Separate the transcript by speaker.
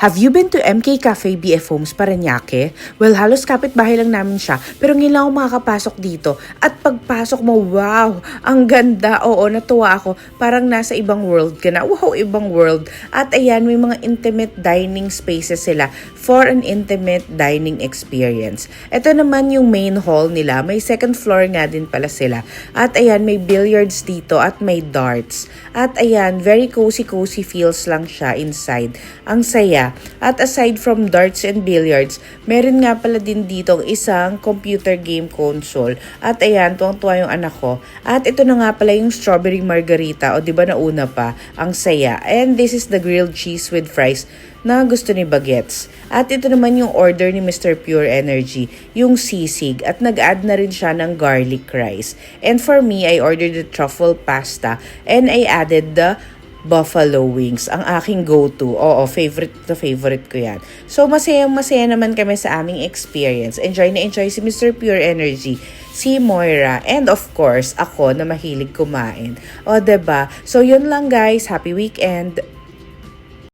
Speaker 1: Have you been to MK Cafe BF Homes Parañaque? Well, halos kapitbahay lang namin siya, pero ngayon lang ako makakapasok dito. At pagpasok mo, wow! Ang ganda! Oo, natuwa ako. Parang nasa ibang world ka na. Wow, ibang world. At ayan, may mga intimate dining spaces sila for an intimate dining experience. Ito naman yung main hall nila. May second floor nga din pala sila. At ayan, may billiards dito at may darts. At ayan, very cozy feels lang siya inside. Ang saya. At aside from darts and billiards, meron nga pala din dito isang computer game console. At ayan, tuwang-tuwa yung anak ko. At ito na nga pala yung strawberry margarita. O diba nauna pa? Ang saya. And this is the grilled cheese with fries na gusto ni Bagets. At ito naman yung order ni Mr. Pure Energy, yung sisig. At nag-add na rin siya ng garlic rice. And for me, I ordered the truffle pasta and I added the buffalo wings, ang aking go-to. Oo, favorite ko yan. So, masaya naman kami sa aming experience. Enjoy na enjoy si Mr. Pure Energy, si Moira, and of course, ako na mahilig kumain. O, diba? So, yun lang guys. Happy weekend!